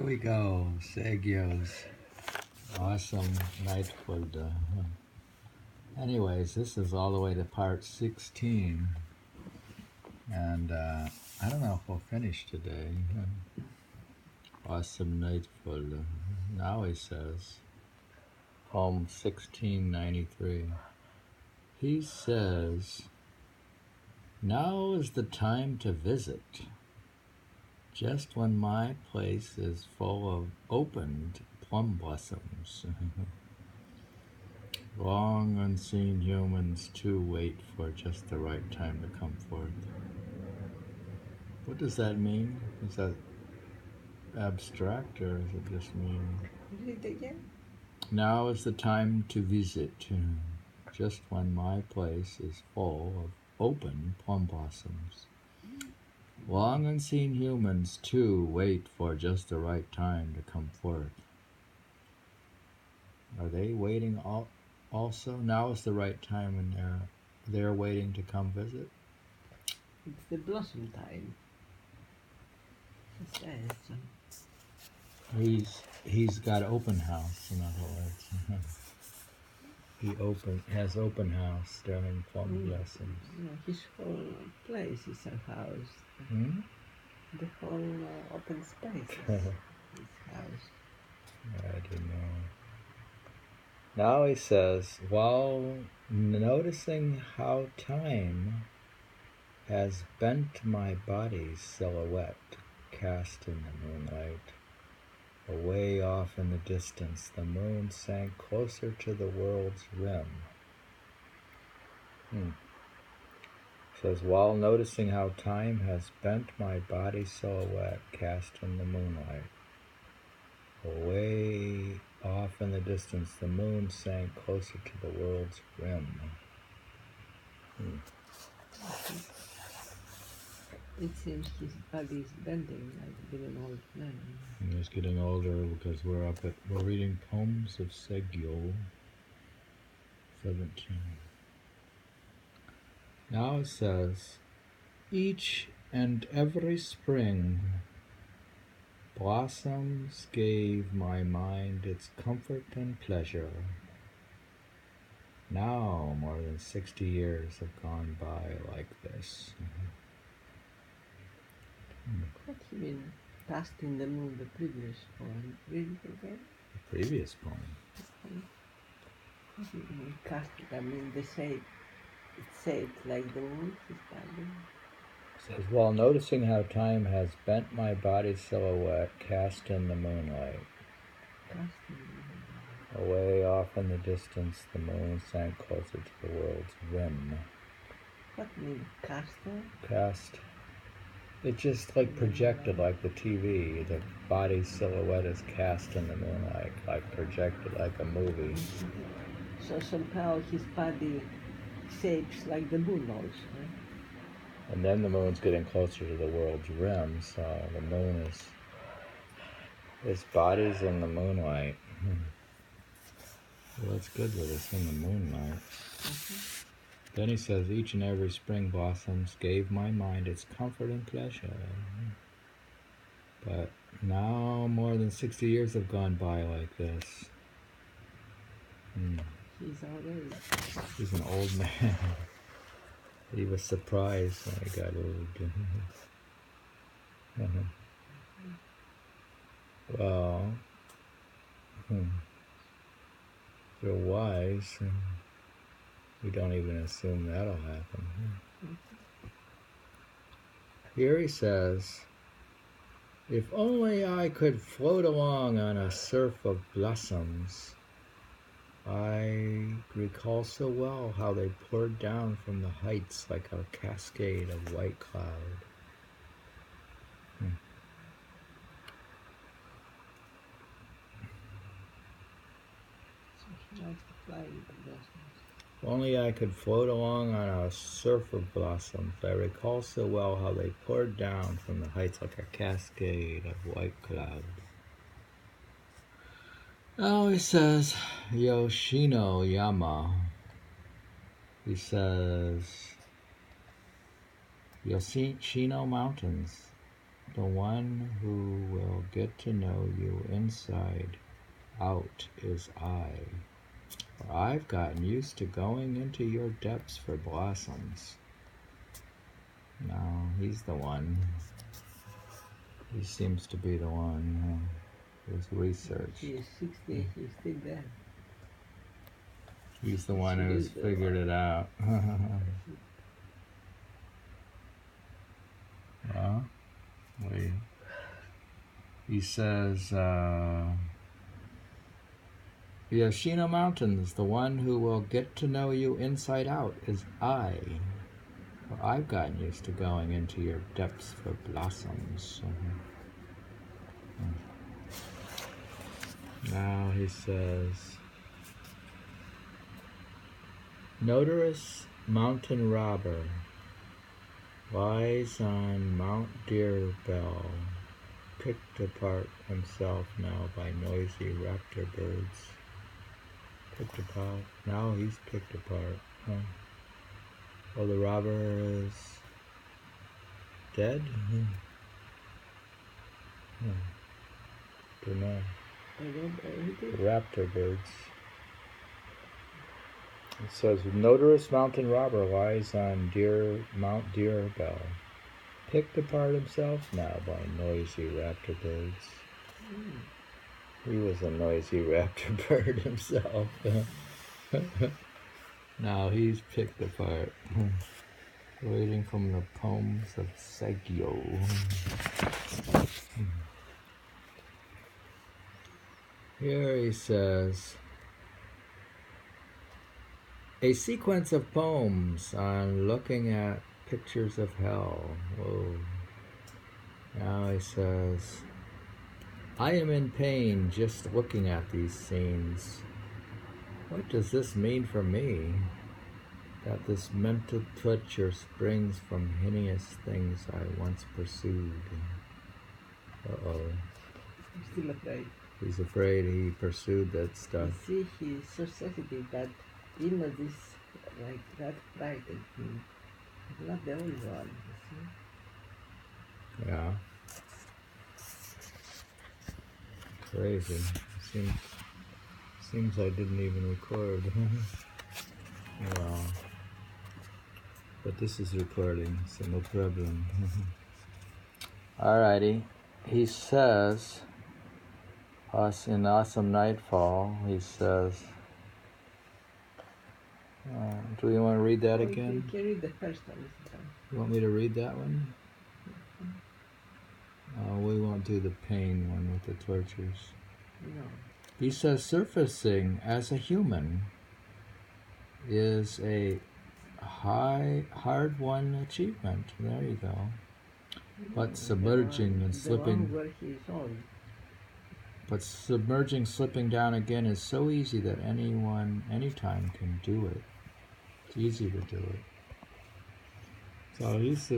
we go. Saigyo's awesome Nightfall. Anyways, this is all the way to part 16. And I don't know if we'll finish today. Awesome Nightfall. Now he says, poem 1693. He says, now is the time to visit, just when my place is full of opened plum blossoms. Long unseen humans too wait for just the right time to come forth. What does that mean? Is that abstract, or does it just mean? Read it again. Now is the time to visit, just when my place is full of open plum blossoms. Long unseen humans too wait for just the right time to come forth. Are they waiting also? Now is the right time when they're waiting to come visit? It's the blossom time. It says. He's got open house, in other words. He has open house during plum blossoms. Yeah, his whole place is a house. Hmm? The whole open space is his house. I don't know. Now he says, while noticing how time has bent my body's silhouette cast in the moonlight, away off in the distance, the moon sank closer to the world's rim. Says, while noticing how time has bent my body's silhouette cast in the moonlight, away off in the distance, the moon sank closer to the world's rim. It seems his body is bending like being an old man. And he's getting older because we're reading poems of Saigyo 17. Now it says, each and every spring, blossoms gave my mind its comfort and pleasure. Now more than 60 years have gone by like this. What do you mean? Cast in the moon, the previous poem. Read it again. The previous poem. What do you mean? Cast it, I mean the shape. It's shaped like the moon, his body. It says, while noticing how time has bent my body's silhouette cast in the moonlight. Cast in the moon. Away off in the distance, the moon sank closer to the world's rim. What do you mean? Caster? Cast. It's just like projected like the TV. The body's silhouette is cast in the moonlight, like projected like a movie. So somehow his body shapes like the moon also, right? And then the moon's getting closer to the world's rim, so the moon is, his body's in the moonlight. Well, that's good that it's in the moonlight. Then he says, each and every spring blossoms gave my mind its comfort and pleasure. But now more than 60 years have gone by like this. He's already. He's an old man. He was surprised when he got old. Well, if you're wise, we don't even assume that'll happen. Here he says, if only I could float along on a surf of blossoms. I recall so well how they poured down from the heights like a cascade of white cloud. So he likes to fly with the blossoms. If only I could float along on a surf of blossoms. I recall so well how they poured down from the heights like a cascade of white cloud. Now he says, Yoshino Yama. He says, Yoshino Mountains. The one who will get to know you inside out is I. For I've gotten used to going into your depths for blossoms. No, he's the one. He seems to be the one who's researched. He is 60, he's still there. He's the one who's figured it out. Well, wait. He says, the Yoshino Mountains, the one who will get to know you inside out is I. For I've gotten used to going into your depths for blossoms. Now he says, Notorious mountain robber lies on Mount Deer Bell, picked apart himself now by noisy raptor birds. Picked apart. Now he's picked apart. Huh? Oh, the robber is dead? Don't know. The raptor birds. It says, Notorious mountain robber lies on Mount Deer Bell, picked apart himself now by noisy raptor birds. He was a noisy raptor bird himself. Now he's picked apart. Reading from the poems of Saigyo. Here he says, a sequence of poems on looking at pictures of hell. Whoa. Now he says, I am in pain just looking at these scenes. What does this mean for me? That this mental torture springs from hideous things I once pursued. Uh-oh. He's still afraid. He's afraid he pursued that stuff. You see, he's so sensitive that even this, like, that frightened him. He's not the only one, you see? Yeah. Crazy. Seems I didn't even record. Wow. But this is recording, so no problem. Alrighty. He says, in Awesome Nightfall, he says, do you want to read that again? You can read the first one. You want me to read that one? We won't do the pain one with the tortures. No. He says, surfacing as a human is a hard-won achievement. There you go. But submerging and slipping... where he's on. But submerging, slipping down again is so easy that anyone, anytime can do it. It's easy to do it. So he's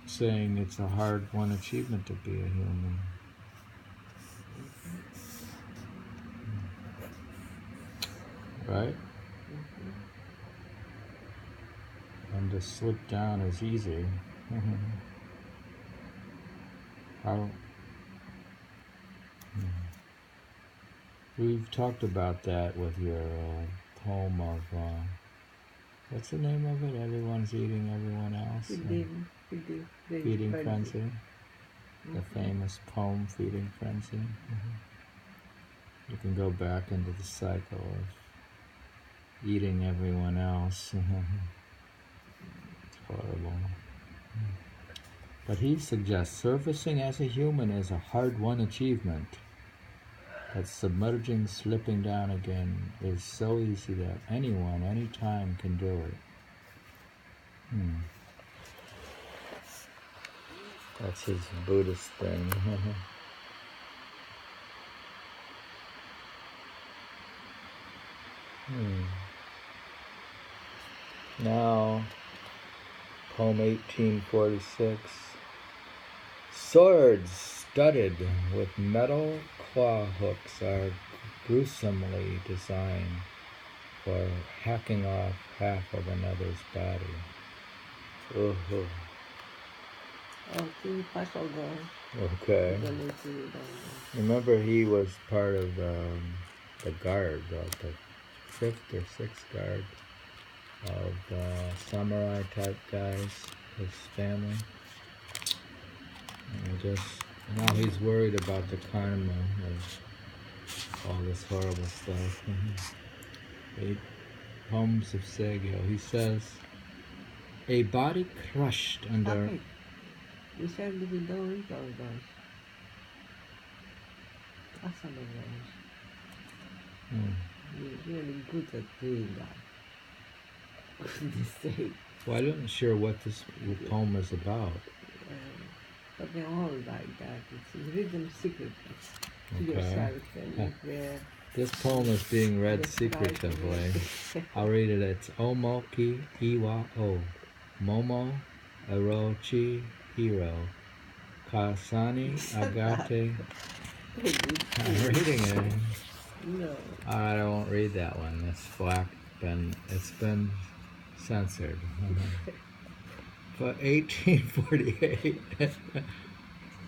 saying it's a hard-won achievement to be a human. Right? And to slip down is easy. How? We've talked about that with your poem of, what's the name of it? Everyone's eating everyone else. Feeding Frenzy. The famous poem, Feeding Frenzy. You can go back into the cycle of eating everyone else. It's horrible. But he suggests surfacing as a human is a hard-won achievement. That submerging, slipping down again is so easy that anyone, anytime can do it. That's his Buddhist thing. Now, poem 1846. Swords studded with metal claw hooks are gruesomely designed for hacking off half of another's body. Oh, King Pasogo. Okay. Donated. Remember, he was part of the guard, the fifth or sixth guard of samurai type guys, his family. And just now he's worried about the karma of all this horrible stuff. 8 poems of Saigyo. He says, a body crushed under... Bakit? You said to be doing all those. Asan na those? You're really good at doing that. Goodness sake. Well, I'm not sure what this poem is about. But they're all like that. It's read them secretly to Okay. yourself. And if this poem is being read Yes, secretively. right. I'll read it. It's Omoki Iwa O. Momo Erochi Hiro. Kasani Agate. I'm reading it. No. Alright, I won't read that one. It's black. It's been censored. But 1848.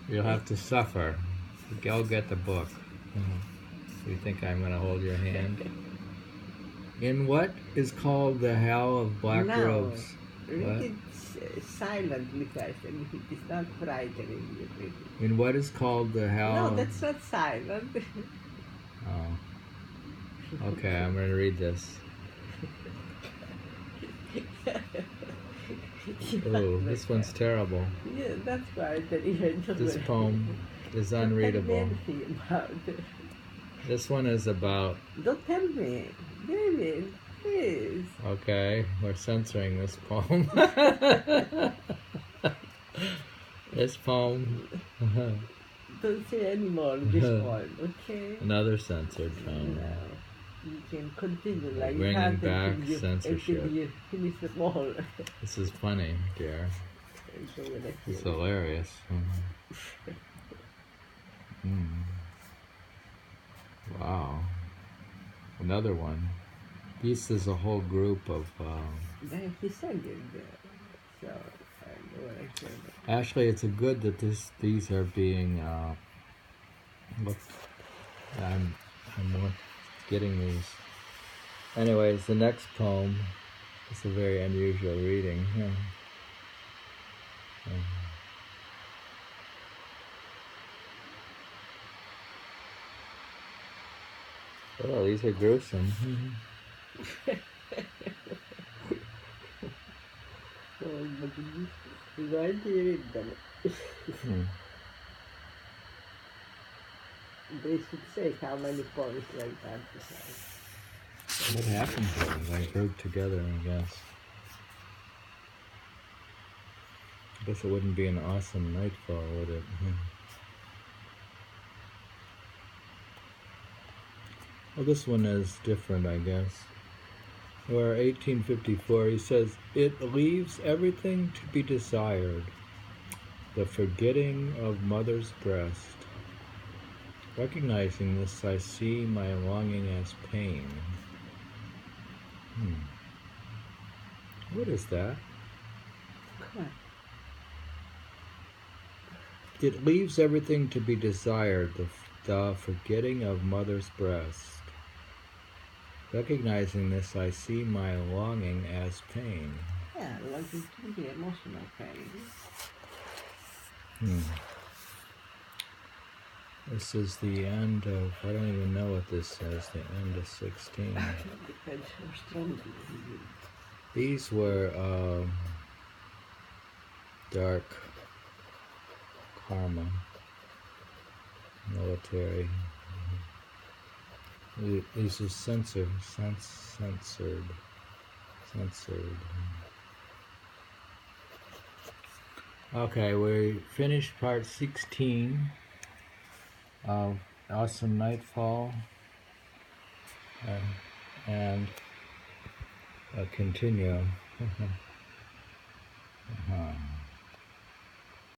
You'll have to suffer. Go get the book. You think I'm going to hold your hand? In what is called the hell of black robes? Read it silently first, and if it is not frightening, you read it. In what is called the hell? No, that's not silent. Oh. Okay, I'm going to read this. Oh, this one's terrible. Yeah, that's frightening. This poem is unreadable. This one is about... Don't tell me. David, please. Okay, we're censoring this poem. This poem... Don't say anymore this one, okay? Another censored poem. No. You can continue like Bringing that back until censorship. you finish the poem. This is funny, dear. It's hilarious. Wow. Another one. This is a whole group of... He said it, so I know what I said. Actually, it's a good that these are being... look, I'm getting these. Anyways, the next poem is a very unusual reading. Oh, these are gruesome. Why do you read them? They should say how many poems like that to say. What happened to them? They grouped together, I guess. I guess it wouldn't be an awesome nightfall, would it? Well, this one is different, I guess. Where 1854, he says, it leaves everything to be desired, the forgetting of mother's breast. Recognizing this, I see my longing as pain. What is that? Come on. It leaves everything to be desired, the forgetting of mother's breast. Recognizing this, I see my longing as pain. Yeah, like it can be emotional pain. This is the end of, I don't even know what this says, the end of 16. Depends how strong you are. These were dark karma, military. These are censored. Okay, we finished part 16 of Awesome Nightfall, and continue.